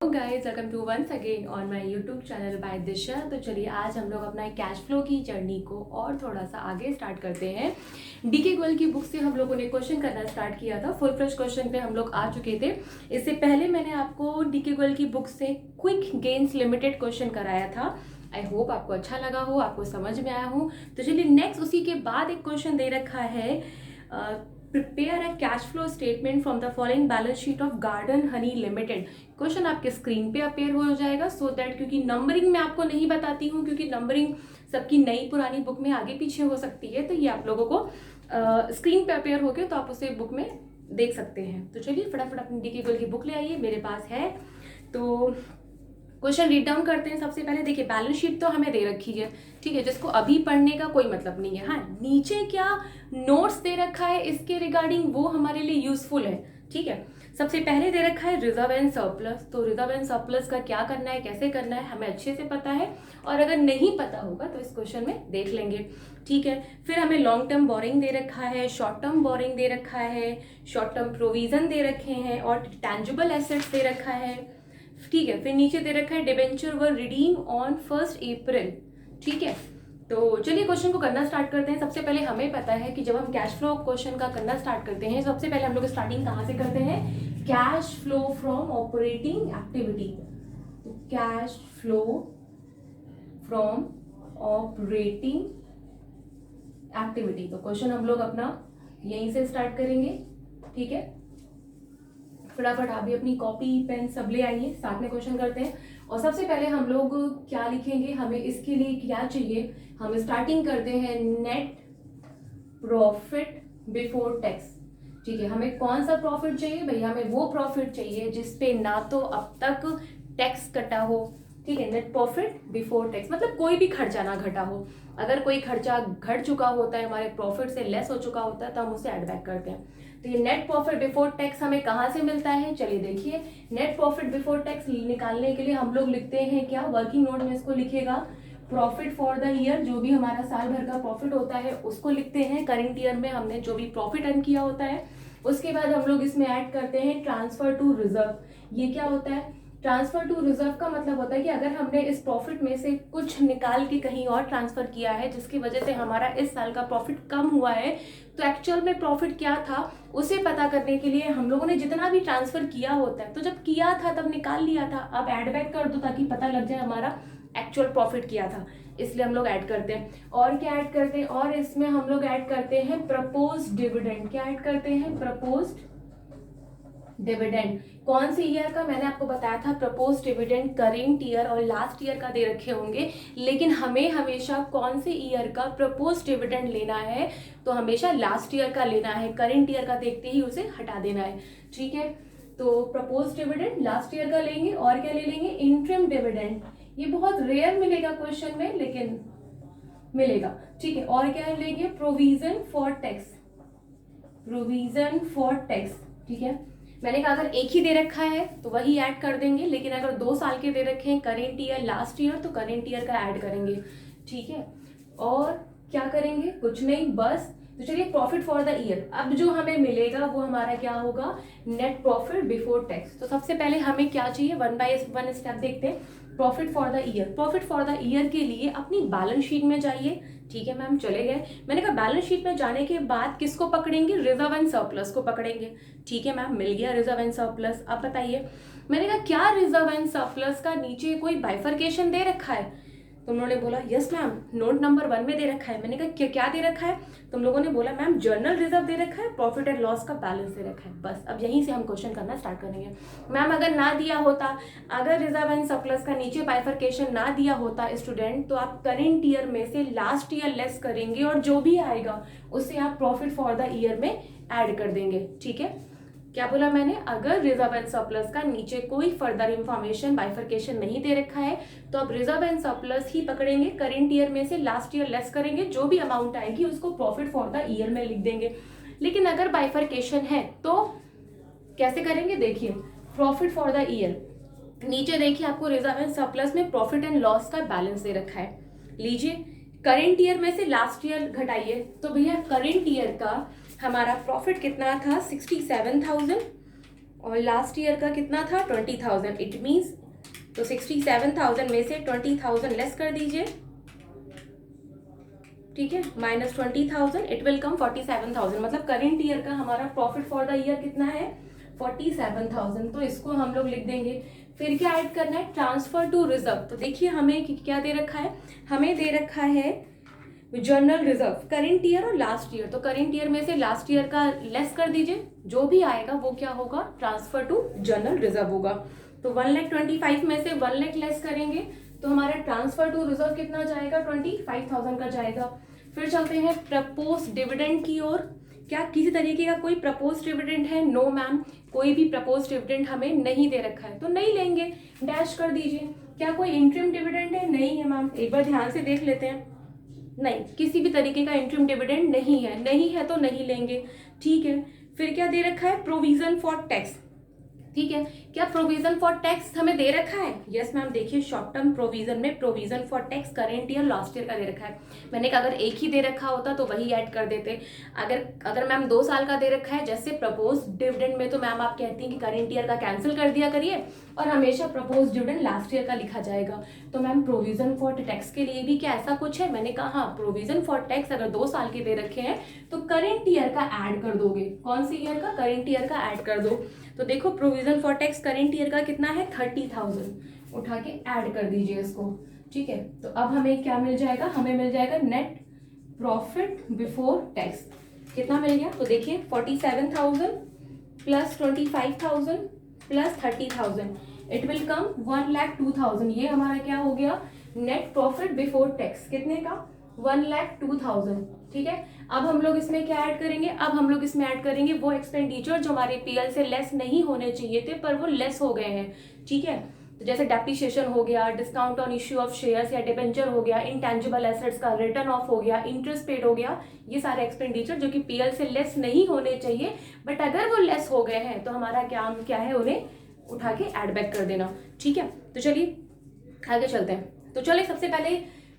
Guys, welcome to once again on my YouTube channel by Disha. तो चलिए आज हम लोग अपना कैश फ्लो की जर्नी को और थोड़ा सा आगे स्टार्ट करते हैं। डीके गोयल की बुक से हम लोगों ने क्वेश्चन करना स्टार्ट किया था। फुल फ्लेज क्वेश्चन पे हम लोग आ चुके थे। इससे पहले मैंने आपको डीके गोयल की बुक से क्विक गेन्स लिमिटेड क्वेश्चन कराया था। आई होप आपको अच्छा लगा हो, आपको समझ में आया हो। तो चलिए नेक्स्ट उसी के बाद एक क्वेश्चन दे रखा है, prepare a cash flow statement from the following balance sheet of garden Honey limited. Question आपके स्क्रीन पे अपेयर हो जाएगा सो दैट, क्योंकि नंबरिंग मैं आपको नहीं बताती हूँ, क्योंकि नंबरिंग सबकी नई पुरानी बुक में आगे पीछे हो सकती है, तो ये आप लोगों को स्क्रीन पे अपेयर हो गया तो आप उसे बुक में देख सकते हैं। तो चलिए फटाफट अपनी डीके गोयल की बुक ले आइए, मेरे पास है। तो क्वेश्चन रीड डाउन करते हैं। सबसे पहले देखिए, बैलेंस शीट तो हमें दे रखी है, ठीक है, जिसको अभी पढ़ने का कोई मतलब नहीं है। हाँ, नीचे क्या नोट्स दे रखा है इसके रिगार्डिंग, वो हमारे लिए यूजफुल है, ठीक है। सबसे पहले दे रखा है रिजर्व एंड सरप्लस। तो रिजर्व एंड सरप्लस का क्या करना है, कैसे करना है, हमें अच्छे से पता है, और अगर नहीं पता होगा तो इस क्वेश्चन में देख लेंगे, ठीक है। फिर हमें लॉन्ग टर्म बोरिंग दे रखा है, शॉर्ट टर्म बोरिंग दे रखा है, शॉर्ट टर्म प्रोविजन दे रखे हैं, और टैंजिबल एसेट्स दे रखा है, ठीक है। फिर नीचे दे रखा है डिबेंचर वर रिडीम ऑन 1 अप्रैल, ठीक है। तो चलिए क्वेश्चन को करना स्टार्ट करते हैं। सबसे पहले हमें पता है कि जब हम कैश फ्लो क्वेश्चन का करना स्टार्ट करते हैं, सबसे पहले हम लोग स्टार्टिंग कहाँ से करते हैं, cash flow from operating activity. तो cash flow from operating activity, तो क्वेश्चन हम लोग अपना यहीं से स्टार्ट करेंगे, ठीक है। फटाफट आप भी अपनी कॉपी पेन सब ले आइए, साथ में क्वेश्चन करते हैं। और सबसे पहले हम लोग क्या लिखेंगे, हमें इसके लिए क्या चाहिए, हम स्टार्टिंग करते हैं नेट प्रॉफिट बिफोर टैक्स, ठीक है। हमें कौन सा प्रॉफिट चाहिए भैया, हमें वो प्रॉफिट चाहिए जिसपे ना तो अब तक टैक्स कटा हो, ठीक है। नेट प्रॉफिट बिफोर टैक्स मतलब कोई भी खर्चा ना घटा हो। अगर कोई खर्चा घट चुका होता है, हमारे प्रॉफिट से लेस हो चुका होता है, तो हम उसे एड बैक करते हैं। तो ये नेट प्रॉफिट बिफोर टैक्स हमें कहाँ से मिलता है, चलिए देखिए। नेट प्रॉफिट बिफोर टैक्स निकालने के लिए हम लोग लिखते हैं क्या, वर्किंग नोट में इसको लिखेगा प्रॉफिट फॉर द ईयर, जो भी हमारा साल भर का प्रॉफिट होता है उसको लिखते हैं। करेंट ईयर में हमने जो भी प्रॉफिट अर्न किया होता है, उसके बाद हम लोग इसमें ऐड करते हैं ट्रांसफर टू रिजर्व। ये क्या होता है, ट्रांसफर टू रिजर्व का मतलब होता है कि अगर हमने इस प्रॉफिट में से कुछ निकाल के कहीं और ट्रांसफर किया है, जिसकी वजह से हमारा इस साल का प्रॉफिट कम हुआ है, तो एक्चुअल में प्रॉफिट क्या था उसे पता करने के लिए हम लोगों ने जितना भी ट्रांसफर किया होता है, तो जब किया था तब निकाल लिया था, अब ऐड बैक कर दो ताकि पता लग जाए हमारा एक्चुअल प्रॉफिट क्या था, इसलिए हम लोग ऐड करते हैं। और क्या ऐड करते हैं, और इसमें हम लोग ऐड करते हैं प्रपोज डिविडेंड। क्या ऐड करते हैं, प्रपोज डिविडेंड। कौन सी ईयर का, मैंने आपको बताया था प्रपोज डिविडेंड करेंट ईयर और लास्ट ईयर का दे रखे होंगे, लेकिन हमें हमेशा कौन से ईयर का प्रपोज डिविडेंड लेना है, तो हमेशा लास्ट ईयर का लेना है। करेंट ईयर का देखते ही उसे हटा देना है, ठीक है। तो प्रपोज डिविडेंड लास्ट ईयर का लेंगे, और क्या ले लेंगे, इंटरिम डिविडेंड। ये बहुत रेयर मिलेगा क्वेश्चन में, लेकिन मिलेगा, ठीक है। और क्या लेंगे, provision for tax, provision for tax, ठीक है। मैंने कहा अगर एक ही दे रखा है तो वही ऐड कर देंगे, लेकिन अगर 2 साल के दे रखे हैं, करेंट ईयर लास्ट ईयर, तो करेंट ईयर का ऐड करेंगे, ठीक है। और क्या करेंगे, कुछ नहीं, बस। तो चलिए प्रॉफिट फॉर द ईयर, अब जो हमें मिलेगा वो हमारा क्या होगा, नेट प्रॉफिट बिफोर टैक्स। तो सबसे पहले हमें क्या चाहिए, 1 बाय 1 स्टेप देखते हैं। Profit for the year, profit for the year के लिए अपनी बैलेंस शीट में जाइए, ठीक है मैम, चले गए। मैंने कहा बैलेंस शीट में जाने के बाद किसको पकड़ेंगे, रिजर्व एंड सरप्लस को पकड़ेंगे, ठीक है मैम, मिल गया रिजर्व एंड सरप्लस। अब बताइए, मैंने कहा क्या रिजर्व एंड सरप्लस का नीचे कोई बाइफरकेशन दे रखा है, तो उन्होंने बोला यस मैम, नोट नंबर 1 में दे रखा है। मैंने कहा क्या क्या दे रखा है, तुम लोगों ने बोला मैम जर्नल रिजर्व दे रखा है, प्रॉफिट एंड लॉस का बैलेंस दे रखा है। बस अब यहीं से हम क्वेश्चन करना स्टार्ट करेंगे। मैम अगर ना दिया होता, अगर रिजर्व एंड सरप्लस का नीचे बाइफरकेशन ना दिया होता स्टूडेंट, तो आप करेंट ईयर में से लास्ट ईयर लेस करेंगे, और जो भी आएगा उससे आप प्रॉफिट फॉर द ईयर में ऐड कर देंगे, ठीक है। क्या बोला मैंने, अगर रिजर्व एंड सरप्लस का नीचे कोई फर्दर इंफॉर्मेशन बाइफरकेशन नहीं दे रखा है, तो आप रिजर्व एंड सरप्लस ही पकड़ेंगे, करेंट ईयर में से लास्ट ईयर लेस करेंगे, जो भी अमाउंट आएगी उसको प्रॉफिट फॉर द ईयर में लिख देंगे। लेकिन अगर बाइफरकेशन है तो कैसे करेंगे, देखिए प्रॉफिट फॉर द ईयर, नीचे देखिए आपको रिजर्व एंड सरप्लस में प्रॉफिट एंड लॉस का बैलेंस दे रखा है, लीजिए करेंट ईयर में से लास्ट ईयर घटाइए, तो भैया करेंट ईयर का हमारा प्रॉफिट कितना था, 67,000, और लास्ट ईयर का कितना था 20,000, इट मीन्स तो 67,000 में से 20,000 लेस कर दीजिए, ठीक है, माइनस 20,000, इट विल कम 47,000। मतलब करेंट ईयर का हमारा प्रॉफिट फॉर द ईयर कितना है 47,000। तो इसको हम लोग लिख देंगे। फिर क्या ऐड करना है, ट्रांसफर टू रिजर्व। तो देखिए हमें क्या दे रखा है, हमें दे रखा है जनरल रिजर्व करेंट ईयर और लास्ट ईयर। तो करेंट ईयर में से लास्ट ईयर का लेस कर दीजिए, जो भी आएगा वो क्या होगा, ट्रांसफर टू जनरल रिजर्व होगा। तो 1,25,000 में से 1 लाख लेस करेंगे तो हमारा ट्रांसफर टू रिजर्व कितना जाएगा, 25,000 का जाएगा। फिर चलते हैं प्रपोज डिविडेंड की ओर। क्या किसी तरीके का कोई प्रपोज डिविडेंड है, नो मैम, कोई भी प्रपोज डिविडेंड हमें नहीं दे रखा है तो नहीं लेंगे, डैश कर दीजिए। क्या कोई इंटरिम डिविडेंड है, नहीं है मैम, एक बार ध्यान से देख लेते हैं, नहीं, किसी भी तरीके का इंटरिम डिविडेंड नहीं है, नहीं है तो नहीं लेंगे, ठीक है। फिर क्या दे रखा है, प्रोविजन फॉर टैक्स, ठीक है। क्या प्रोविजन फॉर टैक्स हमें दे रखा है, यस मैम, देखिए शॉर्ट टर्म प्रोविजन में provision for tax current year last year का दे रखा है। मैंने कहा अगर एक ही दे रखा होता तो वही ऐड कर देते। अगर मैम 2 साल का दे रखा है जैसे प्रपोज डिविडेंड में, तो मैम आप कहती हैं कि करेंट ईयर का कैंसिल कर दिया करिए और हमेशा प्रपोज डिविडेंड लास्ट ईयर का लिखा जाएगा। तो मैम प्रोविजन फॉर टैक्स के लिए भी क्या ऐसा कुछ है, मैंने कहा हाँ, प्रोविजन फॉर टैक्स अगर 2 साल के दे रखे हैं तो करेंट ईयर का ऐड कर दोगे, कौन सी ईयर का, करेंट ईयर का ऐड कर दो। तो देखो provision for tax current year का कितना है 30,000, उठा के ऐड कर दीजिए इसको, ठीक है। तो अब हमें क्या मिल जाएगा, हमें मिल जाएगा नेट प्रॉफिट बिफोर टैक्स, कितना मिल गया, तो देखिए 47,000 plus 25,000 plus 30,000, it will come 1,02,000। ये हमारा क्या हो गया, नेट प्रॉफिट बिफोर टैक्स कितने का, 1,02,000, ठीक है। अब हम लोग इसमें क्या ऐड करेंगे, अब हम लोग इसमें ऐड करेंगे वो एक्सपेंडिचर जो हमारे पीएल से लेस नहीं होने चाहिए थे पर वो लेस हो गए हैं, ठीक है। तो जैसे डेप्रिसिएशन हो गया, discount on issue of shares या डिबेंचर हो गया, इंटेंजिबल एसेट्स का रिटर्न ऑफ हो गया, इंटरेस्ट पेड हो गया, ये सारे एक्सपेंडिचर जो कि पीएल से लेस नहीं होने चाहिए बट अगर वो लेस हो गए हैं तो हमारा काम क्या है, उन्हें उठा के ऐड बैक कर देना, ठीक है। तो चलिए आगे चलते हैं। तो चलिए सबसे पहले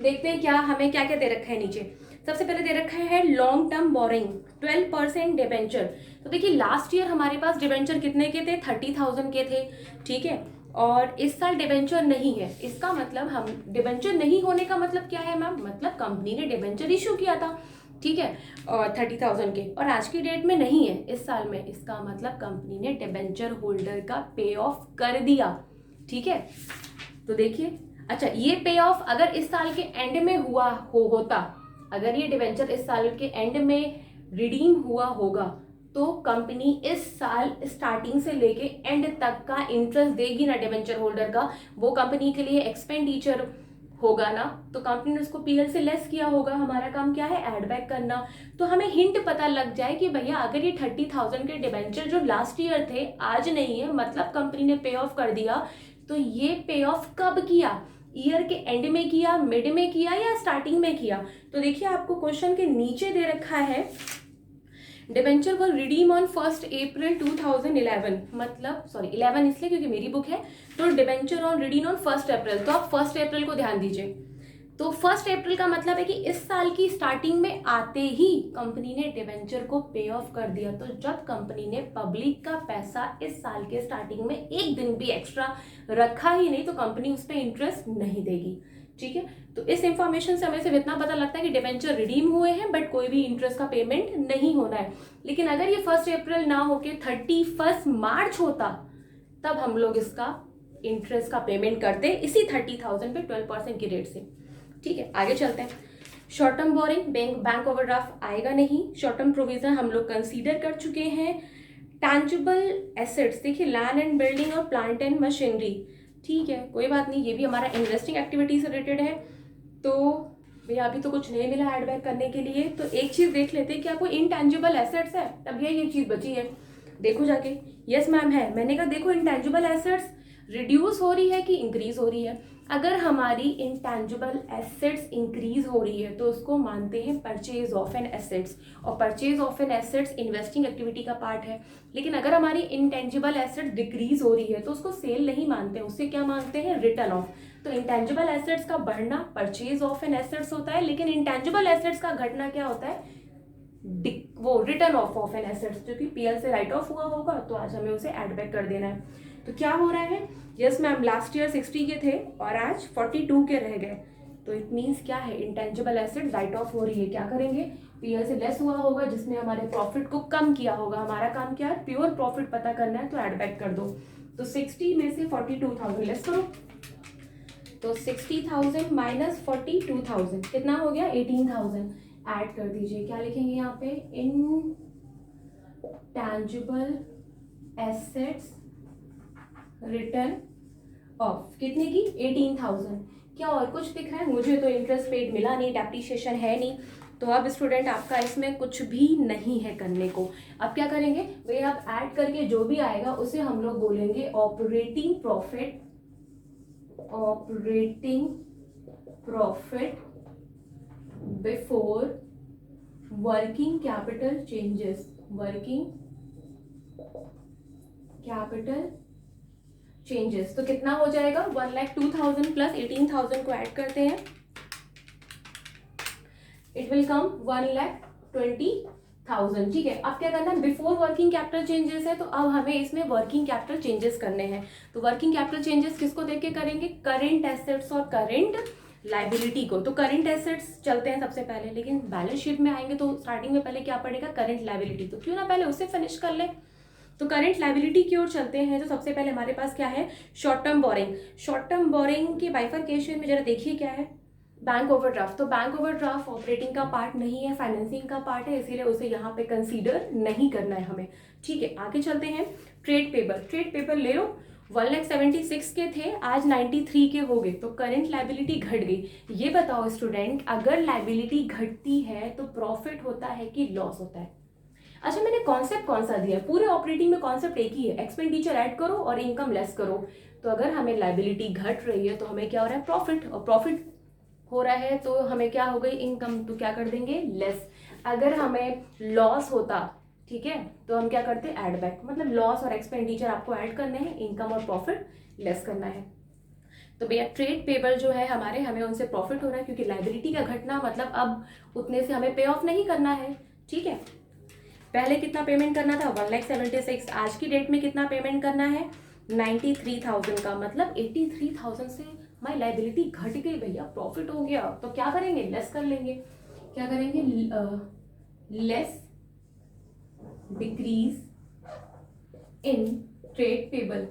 देखते हैं क्या हमें क्या क्या दे रखा है नीचे। सबसे पहले दे रखा है लॉन्ग टर्म बोरिंग 12% डिबेंचर। तो देखिए लास्ट ईयर हमारे पास डिबेंचर कितने के थे, 30,000 के थे, ठीक है। और इस साल डिबेंचर नहीं है, इसका मतलब हम डिबेंचर नहीं होने का मतलब क्या है मैम, मतलब कंपनी ने डिबेंचर इशू किया था, ठीक है, और 30,000 के, और आज की डेट में नहीं है इस साल में, इसका मतलब कंपनी ने डिबेंचर होल्डर का पे ऑफ कर दिया, ठीक है। तो देखिए अच्छा, ये पे ऑफ अगर इस साल के एंड में हुआ होता, अगर ये डिवेंचर इस साल के एंड में रिडीम हुआ होगा तो कंपनी इस साल स्टार्टिंग से लेके एंड तक का इंटरेस्ट देगी ना डिवेंचर होल्डर का, वो कंपनी के लिए एक्सपेंडिचर होगा ना, तो कंपनी ने उसको पीएल से लेस किया होगा। हमारा काम क्या है, ऐड बैक करना। तो हमें हिंट पता लग जाए कि भैया अगर ये 30,000 के डिवेंचर जो लास्ट ईयर थे आज नहीं है, मतलब कंपनी ने पे ऑफ कर दिया, तो ये पे ऑफ कब किया, ईयर के एंड में किया, मिड में किया या स्टार्टिंग में किया। तो देखिए आपको क्वेश्चन के नीचे दे रखा है डिबेंचर वर रिडीम ऑन 1 अप्रैल 2011, मतलब सॉरी 11 इसलिए क्योंकि मेरी बुक है, तो डिबेंचर ऑन रिडीम ऑन 1 अप्रैल, तो आप 1 अप्रैल को ध्यान दीजिए। तो 1 अप्रैल का मतलब है कि इस साल की स्टार्टिंग में आते ही कंपनी ने डिबेंचर को पे ऑफ कर दिया। तो जब कंपनी ने पब्लिक का पैसा इस साल के स्टार्टिंग में एक दिन भी एक्स्ट्रा रखा ही नहीं तो कंपनी उस पर इंटरेस्ट नहीं देगी, ठीक है। तो इस इंफॉर्मेशन से हमें सिर्फ इतना पता लगता है कि डिबेंचर रिडीम हुए हैं बट कोई भी इंटरेस्ट का पेमेंट नहीं होना है। लेकिन अगर ये 1 अप्रैल ना होके 31 मार्च होता तब हम लोग इसका इंटरेस्ट का पेमेंट करते इसी 30,000 पे 12% की रेट से, ठीक है। आगे चलते हैं। Short term borrowing, bank overdraft आएगा नहीं। शॉर्ट टर्म प्रोविजन हम लोग कंसीडर कर चुके हैं। टैंजिबल एसेट्स, देखिए लैंड एंड बिल्डिंग और प्लांट एंड मशीनरी, ठीक है, कोई बात नहीं, ये भी हमारा इन्वेस्टिंग एक्टिविटी से रिलेटेड है। तो भैया अभी तो कुछ नहीं मिला एड बैक करने के लिए, तो एक चीज देख लेते हैं क्या कोई इनटैंजिबल एसेट्स है, तब ये एक चीज बची है, देखो जाके। यस मैम है, मैंने कहा देखो इनटैंजिबल एसेट्स रिड्यूस हो रही है कि इंक्रीज हो रही है। अगर हमारी इंटैंजिबल एसेट्स इंक्रीज हो रही है तो उसको मानते हैं परचेज ऑफ एन एसेट्स, और purchase of an assets investing activity का पार्ट है। लेकिन अगर हमारी इंटेंजिबल एसेट्स डिक्रीज हो रही है तो उसको सेल नहीं मानते, उससे क्या मानते हैं, रिटर्न ऑफ। तो इंटेंजिबल एसेट्स का बढ़ना परचेज ऑफ एन एसेट्स होता है, लेकिन इंटेंजिबल एसेट्स का घटना क्या होता है, वो रिटर्न ऑफ एन एसेट्स जो कि पीएल से राइट ऑफ हुआ होगा, तो आज हमें उसे ऐड बैक कर देना है। तो क्या हो रहा है, यस मैम लास्ट ईयर 60 के थे और आज 42 के रह गए, तो इट मीन्स क्या है, इंटेंजिबल एसेट राइट ऑफ हो रही है। क्या करेंगे, पीएल से लेस हुआ होगा जिसने हमारे प्रॉफिट को कम किया होगा। हमारा काम क्या है, प्योर प्रॉफिट पता करना है, तो ऐड बैक कर दो। तो 60 में से 42,000 लेस करो, तो 60,000 माइनस 42,000 कितना हो गया, 18,000। ऐड कर दीजिए, क्या लिखेंगे यहाँ पे, इनटैंजिबल एसेट्स रिटर्न ऑफ कितने की, 18,000। क्या और कुछ दिख रहा है, मुझे तो इंटरेस्ट पेड मिला नहीं, डेप्रिसिएशन है नहीं, तो अब स्टूडेंट आपका इसमें कुछ भी नहीं है करने को। अब क्या करेंगे भाई, आप ऐड करके जो भी आएगा उसे हम लोग बोलेंगे operating profit, operating profit before working capital changes, working capital changes. तो कितना हो जाएगा, 1,02,000 प्लस 18,000 को ऐड करते हैं, इट विल कम 1,20,000। ठीक है, अब क्या करना है, बिफोर वर्किंग कैपिटल चेंजेस है, तो अब हमें इसमें वर्किंग कैपिटल चेंजेस करने हैं। तो वर्किंग कैपिटल चेंजेस किसको देख के करेंगे, करेंट एसेट्स और करेंट लाइबिलिटी को। तो करेंट एसेट्स चलते हैं सबसे पहले, लेकिन बैलेंस शीट में आएंगे तो स्टार्टिंग में पहले क्या पड़ेगा, करेंट लाइबिलिटी, तो क्यों ना पहले उससे फिनिश कर ले। तो करेंट लाइबिलिटी की ओर चलते हैं। तो सबसे पहले हमारे पास क्या है, short term borrowing. Short term borrowing के बाइफरकेशन में जरा देखिए क्या है, बैंक ओवरड्राफ्ट। तो बैंक ओवरड्राफ्ट ऑपरेटिंग का पार्ट नहीं है, फाइनेंसिंग का पार्ट है, इसीलिए उसे यहाँ पे कंसीडर नहीं करना है हमें। ठीक है, आगे चलते हैं, ट्रेड पेबल। ट्रेड पेबल ले लो, 1,76,000 के थे, आज 93 के हो गए, तो करेंट लाइबिलिटी घट गई। ये बताओ स्टूडेंट, अगर लाइबिलिटी घटती है तो प्रॉफिट होता है कि लॉस होता है। अच्छा, मैंने कॉन्सेप्ट कौन सा दिया, पूरे ऑपरेटिंग में कॉन्सेप्ट एक ही है, एक्सपेंडिचर ऐड करो और इनकम लेस करो। तो अगर हमें लाइबिलिटी घट रही है तो हमें क्या हो रहा है, प्रॉफिट, और प्रॉफिट हो रहा है तो हमें क्या हो गई, इनकम, तो क्या कर देंगे, लेस। अगर हमें लॉस होता, ठीक है, तो हम क्या करते हैं, ऐड बैक, मतलब लॉस और एक्सपेंडिचर आपको ऐड करने हैं, इनकम और प्रॉफिट लेस करना है। तो भैया ट्रेड पेबल जो है हमारे, हमें उनसे प्रॉफिट हो रहा है क्योंकि लाइबिलिटी का घटना मतलब अब उतने से हमें पे ऑफ नहीं करना है। ठीक है, पहले कितना पेमेंट करना था, 1,76,000, आज की डेट में कितना पेमेंट करना है, 93,000 का, मतलब 83,000 से हमारी लाइबिलिटी घट गई भैया, प्रॉफिट हो गया। तो क्या करेंगे, लेस कर लेंगे। क्या करेंगे, less decrease in trade payable.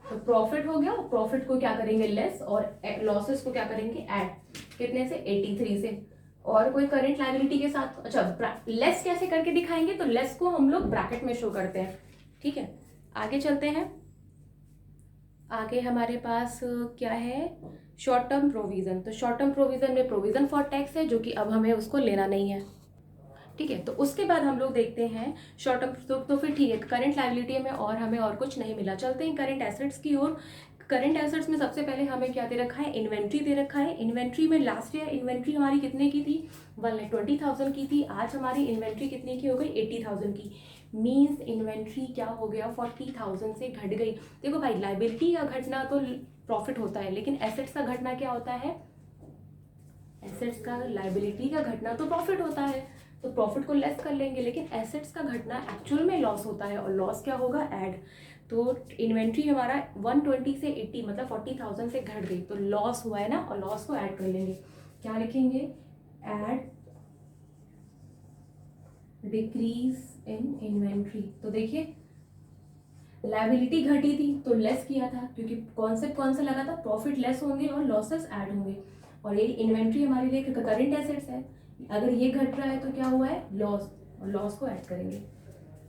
तो प्रॉफिट हो गया, प्रॉफिट को क्या करेंगे, लेस, और लॉसेस को क्या करेंगे, ऐड। कितने से, 83 से। और कोई करंट लायबिलिटी के साथ, अच्छा लेस कैसे करके दिखाएंगे, तो लेस को हम लोग ब्रैकेट में शो करते हैं। ठीक है, आगे चलते हैं। आगे हमारे पास क्या है, शॉर्ट टर्म प्रोविजन। तो शॉर्ट टर्म प्रोविजन में प्रोविजन फॉर टैक्स है, जो कि अब हमें उसको लेना नहीं है। ठीक है, तो उसके बाद हम लोग देखते हैं शॉर्ट टर्म, तो फिर ठीक है, करंट लायबिलिटी में और हमें और कुछ नहीं मिला। चलते हैं करंट एसेट्स की ओर। करंट एसेट्स में सबसे पहले हमें क्या दे रखा है, इन्वेंट्री दे रखा है। इन्वेंट्री में लास्ट ईयर इन्वेंट्री हमारी कितने की थी, 1,20,000 की थी, आज हमारी इन्वेंट्री कितने की हो गई, 80,000 की। मीन्स इन्वेंट्री क्या हो गया, 40,000 से घट गई। देखो भाई, लाइबिलिटी का घटना तो प्रॉफिट होता है, लेकिन एसेट्स का घटना क्या होता है, एसेट्स का, लाइबिलिटी का घटना तो प्रॉफिट होता है, तो प्रॉफिट को लेस कर लेंगे, लेकिन एसेट्स का घटना एक्चुअल में लॉस होता है, और लॉस क्या होगा, ऐड। तो इन्वेंट्री हमारा 120 से 80 मतलब 40,000 से घट गई, तो लॉस हुआ है ना, और लॉस को ऐड कर लेंगे। क्या लिखेंगे, ऐड डिक्रीज इन इन्वेंट्री। तो देखिए, लायबिलिटी घटी थी तो लेस किया था, क्योंकि कॉन्सेप्ट कौन सा लगा था, प्रॉफिट लेस होंगे और लॉसेस ऐड होंगे। और ये इन्वेंट्री हमारे लिए करंट एसेट्स है, अगर ये घट रहा है तो क्या हुआ है, लॉस, और लॉस को ऐड करेंगे।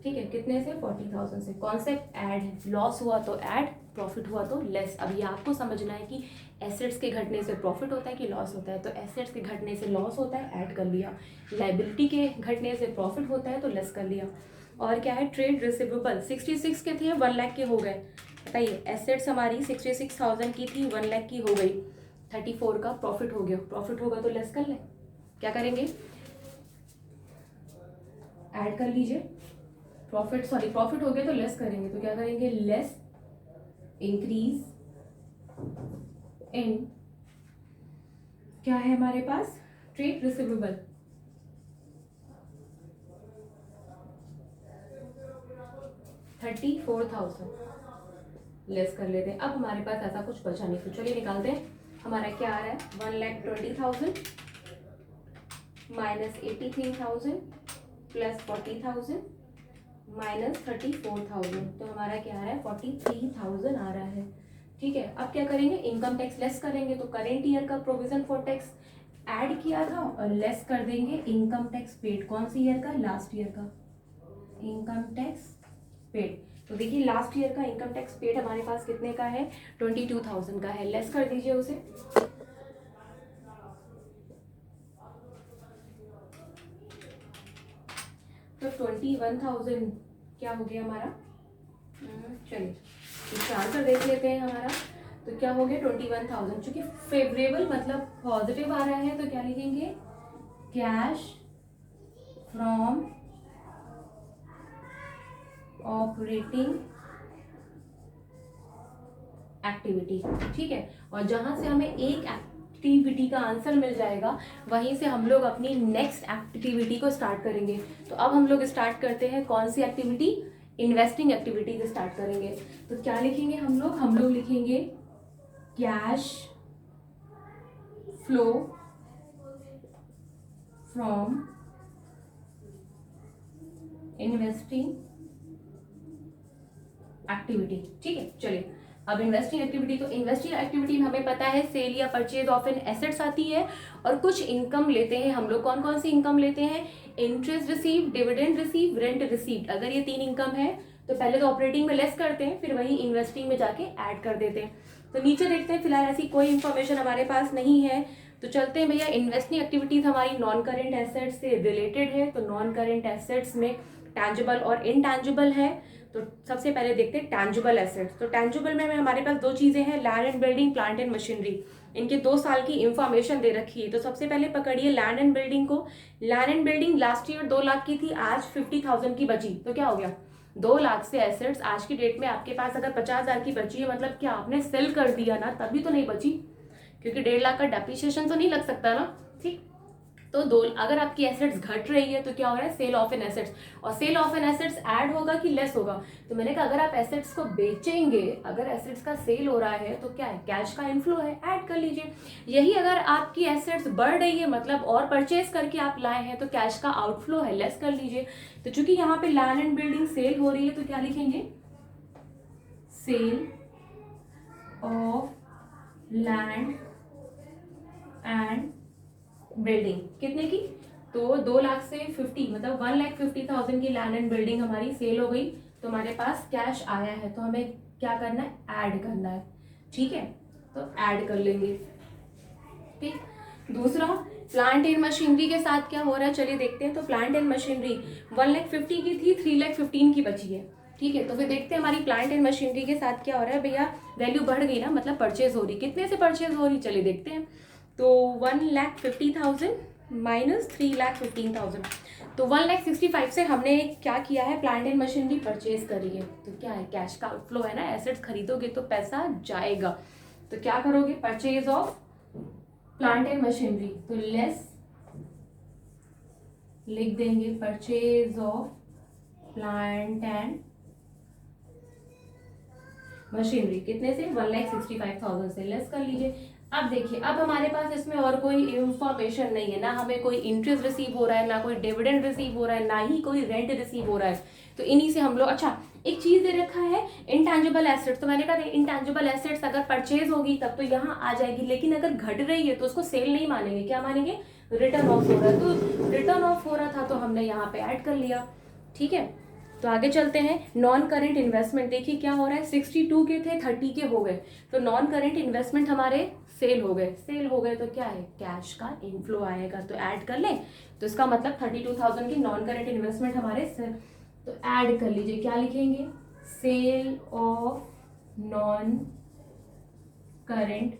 ठीक है, कितने से, 40,000 से। कॉन्सेप्ट ऐड है, लॉस हुआ तो ऐड, प्रॉफिट हुआ तो लेस। अब ये आपको समझना है कि एसेट्स के घटने से प्रॉफिट होता है कि लॉस होता है। तो एसेट्स के घटने से लॉस होता है, ऐड कर लिया। लाइबिलिटी के घटने से प्रॉफिट होता है तो लेस कर लिया। और क्या है, ट्रेड रिसिवेबल 66 के थे, 1 लाख के हो गए। बताइए, एसेट्स हमारी 66,000 की थी, 1 लाख की हो गई, 34 का प्रॉफिट हो गया। प्रॉफिट होगा तो लेस कर ले, क्या करेंगे, ऐड कर लीजिए। प्रॉफिट हो गया तो लेस करेंगे, तो क्या करेंगे, लेस इंक्रीज इन, क्या है हमारे पास, ट्रेड रिसिवेबल। 34,000 लेस कर लेते हैं। अब हमारे पास ऐसा कुछ बचा नहीं, तो चलिए निकालते हैं। हमारा क्या आ रहा है, 1,20,000 माइनस 83,000 प्लस 40,000 माइनस 34,000, तो हमारा क्या आ रहा है, 43,000 आ रहा है। ठीक है, अब क्या करेंगे, इनकम टैक्स लेस करेंगे, तो करेंट ईयर का प्रोविजन फॉर टैक्स ऐड किया था और लेस कर देंगे इनकम टैक्स पेड। कौन सी ईयर का, लास्ट ईयर का इनकम टैक्स पेड। तो देखिए लास्ट ईयर का इनकम टैक्स पेड हमारे पास कितने का है, 22,000 का है, लेस कर दीजिए उसे। तो 21,000 क्या हो गया हमारा, चलिए इसका आंसर देख लेते हैं हमारा। तो क्या हो गया, 21,000, चूंकि फेवरेबल मतलब पॉजिटिव आ रहा है तो क्या लिखेंगे, कैश फ्रॉम ऑपरेटिंग एक्टिविटी। ठीक है, और जहां से हमें एक एक्टिविटी का आंसर मिल जाएगा वहीं से हम लोग अपनी नेक्स्ट एक्टिविटी को स्टार्ट करेंगे। तो अब हम लोग स्टार्ट करते हैं कौन सी एक्टिविटी, इन्वेस्टिंग एक्टिविटी से स्टार्ट करेंगे। तो क्या लिखेंगे हम लोग लिखेंगे cash flow from investing activity. ठीक है, चलिए अब इन्वेस्टिंग एक्टिविटी, तो इन्वेस्टिंग एक्टिविटी में हमें पता है सेल या परचेज ऑफ एन एसेट्स आती है और कुछ इनकम लेते हैं हम लोग। कौन कौन सी इनकम लेते हैं, interest receive, dividend receive, rent receive. अगर ये 3 इनकम है तो पहले तो ऑपरेटिंग में लेस करते हैं, फिर वही इन्वेस्टिंग में जाके ऐड कर देते हैं। तो नीचे देखते हैं, फिलहाल ऐसी कोई इंफॉर्मेशन हमारे पास नहीं है, तो चलते हैं भैया। इन्वेस्टिंग एक्टिविटीज हमारी नॉन करेंट एसेट्स से रिलेटेड है, तो नॉन करेंट एसेट्स में टैंजिबल और इनटैंजिबल है। तो सबसे पहले देखते हैं टैंजिबल एसेट्स। तो टैंजिबल में हमारे पास 2 चीजें हैं, land and building, plant and machinery. इनके 2 साल की इंफॉर्मेशन दे रखी है। तो सबसे पहले पकड़िए लैंड एंड बिल्डिंग को। Land and building last year 2 lakh की थी, आज 50,000 की बची, तो क्या हो गया, 2 लाख से एसेट्स आज की डेट में आपके पास अगर 50,000 की बची है, मतलब क्या आपने सेल कर दिया ना, तभी तो नहीं बची, क्योंकि 1.5 लाख का डेप्रिसिएशन तो नहीं लग सकता ना। ठीक, तो अगर आपकी एसेट्स घट रही है तो क्या हो रहा है, सेल ऑफ एन एसेट्स, और sale of an assets add होगा कि लेस होगा। तो मैंने कहा अगर आप एसेट्स को बेचेंगे, अगर एसेट्स का सेल हो रहा है तो क्या है, कैश का इनफ्लो है, ऐड कर लीजिए। यही अगर आपकी एसेट्स बढ़ रही है, मतलब और परचेज करके आप लाए हैं, तो कैश का आउटफ्लो है, लेस कर लीजिए। तो चूंकि यहाँ पे लैंड एंड बिल्डिंग सेल हो रही है तो क्या लिखेंगे, sale of land and building कितने की, तो 2 लाख से 50, मतलब 1,50,000 की लैंड एंड बिल्डिंग हमारी सेल हो गई, तो हमारे पास कैश आया है, तो हमें क्या करना है, ऐड करना है। ठीक है, तो ऐड कर लेंगे। ठीक, दूसरा प्लांट एंड मशीनरी के साथ क्या हो रहा है, चलिए देखते हैं। तो प्लांट एंड मशीनरी 1,50,000 की थी, 3,15,000 की बची है। ठीक है, तो फिर देखते हैं हमारी प्लांट एंड मशीनरी के साथ क्या हो रहा है। भैया वैल्यू बढ़ गई ना, मतलब परचेज हो रही, कितने से परचेज हो रही, चलिए देखते हैं। तो 1,50,000 माइनस 3,15,000, तो 1,65,000 से हमने क्या किया है, प्लांट एंड मशीनरी परचेज करी है। तो क्या है, कैश का आउटफ्लो है ना, एसेट्स खरीदोगे तो पैसा जाएगा। तो क्या करोगे, purchase of plant and machinery, तो लेस लिख देंगे purchase of plant and machinery, कितने से, 1,65,000 से, लेस कर लीजिए। अब देखिए, अब हमारे पास इसमें और कोई इंफॉर्मेशन नहीं है, ना हमें कोई इंटरेस्ट रिसीव हो रहा है, ना कोई डिविडेंड रिसीव हो रहा है, ना ही कोई रेंट रिसीव हो रहा है। तो इन्हीं से हम लोग, अच्छा एक चीज दे रखा है इंटैंजिबल एसेट्स, तो मैंने कहा इंटैंजिबल एसेट्स अगर परचेज होगी तब तो यहाँ आ जाएगी, लेकिन अगर घट रही है तो उसको सेल नहीं मानेंगे, क्या मानेंगे, रिटर्न ऑफ हो रहा है। तो रिटर्न ऑफ हो रहा था तो हमने यहाँ पे ऐड कर लिया। ठीक है, तो आगे चलते हैं। नॉन करेंट इन्वेस्टमेंट, देखिए क्या हो रहा है, 62 के थे, 30 के हो गए, तो नॉन करेंट इन्वेस्टमेंट हमारे सेल हो गए, तो क्या है, कैश का इनफ्लो आएगा, तो ऐड कर ले। तो इसका मतलब 32,000 की नॉन करेंट इन्वेस्टमेंट हमारे तो ऐड कर लीजिए, क्या लिखेंगे, sale of non current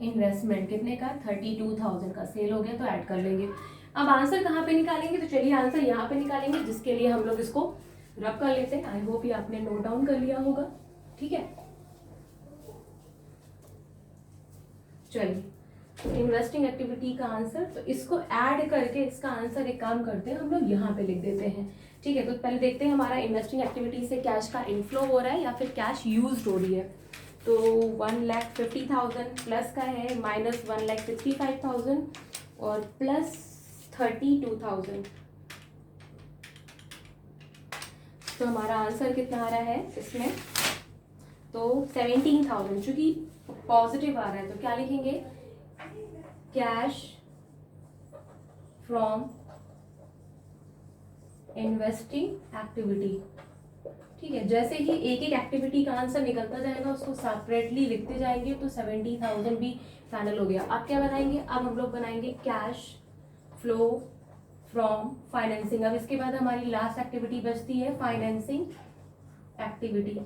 investment, कितने का, 32,000 का सेल हो गया, तो ऐड कर लेंगे। अब आंसर कहाँ पे निकालेंगे, तो चलिए आंसर यहाँ पे निकालेंगे, जिसके लिए हम लोग इसको रब कर लेते हैं। आई होप ये आपने नोट डाउन कर लिया होगा। ठीक है, चलिए इन्वेस्टिंग एक्टिविटी का आंसर, तो इसको ऐड करके इसका आंसर एक काम करते हैं, हम लोग यहाँ पे लिख देते हैं, ठीक है, तो पहले देखते हैं हमारा इन्वेस्टिंग एक्टिविटी से कैश का इनफ्लो हो रहा है या फिर कैश यूज हो रही है। तो 1,50,000 प्लस का है, माइनस 1,65,000 और प्लस 32,000। तो हमारा आंसर कितना आ रहा है इसमें, तो 17,000। चूंकि पॉजिटिव आ रहा है तो क्या लिखेंगे, कैश फ्रॉम इन्वेस्टिंग एक्टिविटी। ठीक है, जैसे ही एक एक एक्टिविटी का आंसर निकलता जाएगा उसको सेपरेटली लिखते जाएंगे, तो 70,000 भी फाइनल हो गया। अब क्या बनाएंगे, अब हम लोग बनाएंगे कैश फ्लो फ्रॉम फाइनेंसिंग। अब इसके बाद हमारी लास्ट एक्टिविटी बचती है फाइनेंसिंग एक्टिविटी।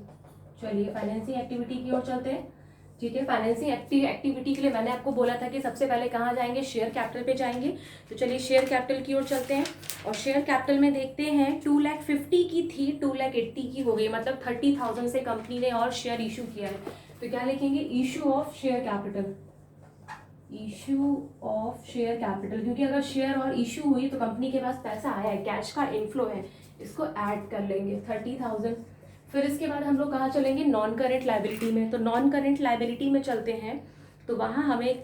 चलिए फाइनेंसिंग एक्टिविटी की ओर चलते हैं। ठीक है, फाइनेंसिंग एक्टिविटी के लिए मैंने आपको बोला था कि सबसे पहले कहाँ जाएंगे, शेयर कैपिटल पे जाएंगे। तो चलिए शेयर कैपिटल की ओर चलते हैं और शेयर कैपिटल में देखते हैं 2,50,000 की थी, 2,80,000 की हो गई, मतलब 30,000 से कंपनी ने और शेयर इशू किया है। तो क्या लिखेंगे, issue of share capital, issue of share capital. क्योंकि अगर शेयर और इशू हुई तो कंपनी के पास पैसा आया है, कैश का इनफ्लो है, इसको ऐड कर लेंगे 30,000। फिर इसके बाद हम लोग कहाँ चलेंगे, नॉन करेंट लाइबिलिटी में। तो नॉन करेंट लाइबिलिटी में चलते हैं तो वहाँ हमें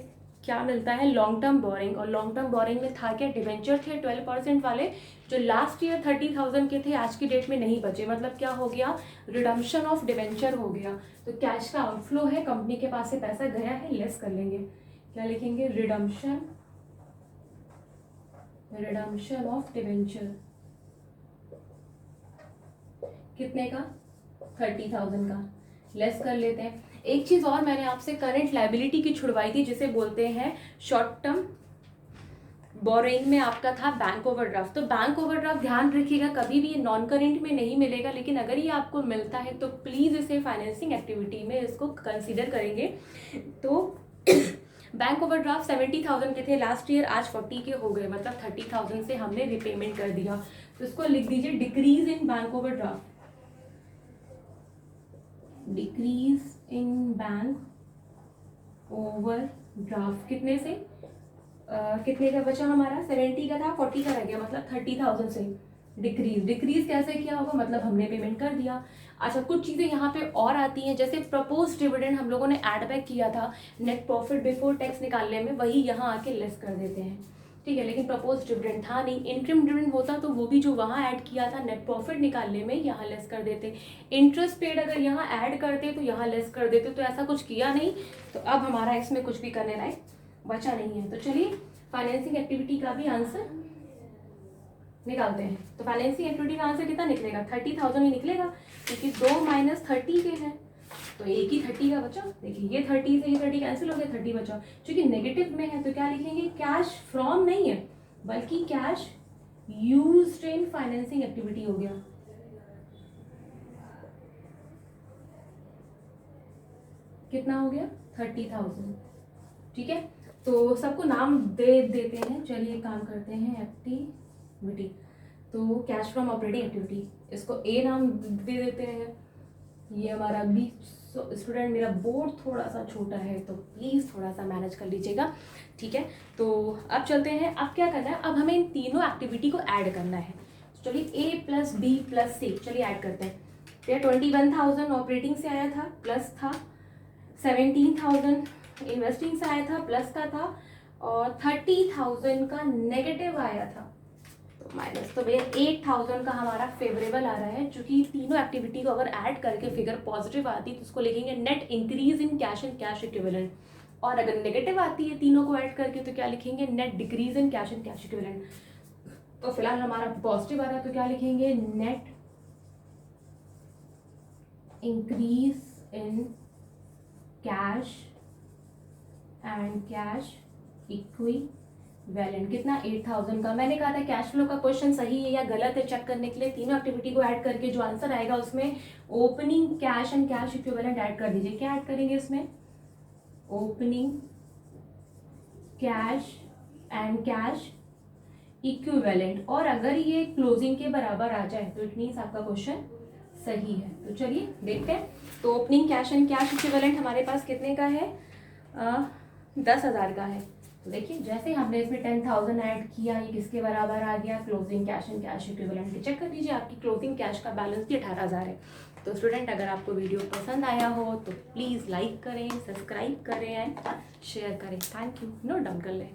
क्या मिलता है, लॉन्ग टर्म बोरिंग। और लॉन्ग टर्म बोरिंग में था क्या, डिवेंचर थे 12% वाले, जो लास्ट ईयर 30,000 के थे, आज की डेट में नहीं बचे। मतलब क्या हो गया, रिडम्पशन ऑफ डिवेंचर हो गया। तो कैश का आउटफ्लो है, कंपनी के पास से पैसा गया है, लेस कर लेंगे। क्या लिखेंगे, रिडम्पशन, रिडम्पशन ऑफ डिवेंचर कितने का, 30,000 का, लेस कर लेते हैं। एक चीज और मैंने आपसे करंट लाइबिलिटी की छुड़वाई थी, जिसे बोलते हैं शॉर्ट टर्म बोरिंग में आपका था बैंक ओवरड्राफ्ट। तो बैंक ओवरड्राफ्ट ध्यान रखिएगा, कभी भी ये नॉन करेंट में नहीं मिलेगा, लेकिन अगर ये आपको मिलता है तो प्लीज इसे फाइनेंसिंग एक्टिविटी में इसको कंसीडर करेंगे। तो बैंक ओवरड्राफ्ट 70,000 के थे लास्ट ईयर, आज 40 के हो गए, मतलब 30,000 से हमने रिपेमेंट कर दिया। तो इसको लिख दीजिए decrease in bank overdraft, decrease in bank overdraft. कितने से कितने का बचा हमारा, 70 का था, 40 का रह गया, मतलब 30,000 से डिक्रीज। डिक्रीज कैसे किया होगा, मतलब हमने पेमेंट कर दिया। अच्छा, कुछ चीज़ें यहाँ पे और आती हैं, जैसे प्रपोज डिविडेंड हम लोगों ने ऐड बैक किया था नेट प्रॉफिट बिफोर टैक्स निकालने में, वही यहाँ आके लेस कर देते हैं। ठीक है, लेकिन प्रपोज डिविडेंड था नहीं, इंटरिम डिविडेंड होता तो वो भी जो वहाँ ऐड किया था नेट प्रॉफिट निकालने में, यहाँ लेस कर देते। इंटरेस्ट पेड अगर यहाँ ऐड करते तो यहाँ लेस कर देते, तो ऐसा कुछ किया नहीं, तो अब हमारा इसमें कुछ भी करने लायक बचा नहीं है। तो चलिए फाइनेंसिंग एक्टिविटी का भी आंसर निकालते हैं। तो फाइनेंसिंग एक्टिविटी का आंसर कितना निकलेगा, 30,000 ही निकलेगा, क्योंकि 2 माइनस 30 के हैं, तो एक ही 30 का बचा। देखिए ये 30 से ये 30 कैंसिल हो गया, 30 बचा। क्योंकि नेगेटिव में है तो क्या लिखेंगे, कैश फ्रॉम नहीं है बल्कि cash used in financing activity हो गया। कितना हो गया, 30,000। ठीक है, तो सबको नाम दे देते हैं। चलिए काम करते हैं, एक्टिविटी। तो कैश फ्रॉम ऑपरेटिंग एक्टिविटी, इसको ए नाम दे देते हैं। ये हमारा बी। स्टूडेंट मेरा बोर्ड थोड़ा सा छोटा है तो प्लीज़ थोड़ा सा मैनेज कर लीजिएगा। ठीक है, तो अब चलते हैं। अब क्या करना है, अब हमें इन तीनों एक्टिविटी को ऐड करना है। तो चलिए ए प्लस बी प्लस सी, चलिए ऐड करते हैं। तो 21,000 ऑपरेटिंग से आया था, प्लस था, 17,000 इन्वेस्टिंग से आया था, प्लस का था, और 30,000 का नेगेटिव आया था, तो माइनस। तो भैया 8,000 का हमारा फेवरेबल आ रहा है। चूंकि तीनों एक्टिविटी को अगर ऐड करके फिगर पॉजिटिव आती तो उसको लिखेंगे net increase in cash and cash equivalent, और अगर नेगेटिव आती है तीनों को ऐड करके तो क्या लिखेंगे, net decrease in cash and cash equivalent. तो फिलहाल हमारा पॉजिटिव आ रहा है तो क्या लिखेंगे, net increase in cash and cash equivalent. कितना, 8,000 का। मैंने कहा था कैश फ्लो का क्वेश्चन सही है या गलत है चेक करने के लिए तीनों एक्टिविटी को ऐड करके जो आंसर आएगा उसमें opening cash and cash equivalent add कर दीजिए। क्या ऐड करेंगे इसमें, opening cash and cash equivalent, और अगर ये क्लोजिंग के बराबर आ जाए तो इट मीन्स आपका क्वेश्चन सही है। तो चलिए देखते हैं। तो opening cash and cash equivalent हमारे पास कितने का है, 10,000 का है। तो देखिए जैसे हमने इसमें 10,000 ऐड किया, ये किसके बराबर आ गया, closing cash and cash equivalent. Check कर लीजिए आपकी क्लोजिंग कैश का बैलेंस भी 18,000 है। तो स्टूडेंट अगर आपको वीडियो पसंद आया हो तो प्लीज़ लाइक करें, सब्सक्राइब करें एंड शेयर करें। Thank you. नोट डाउन कर लें।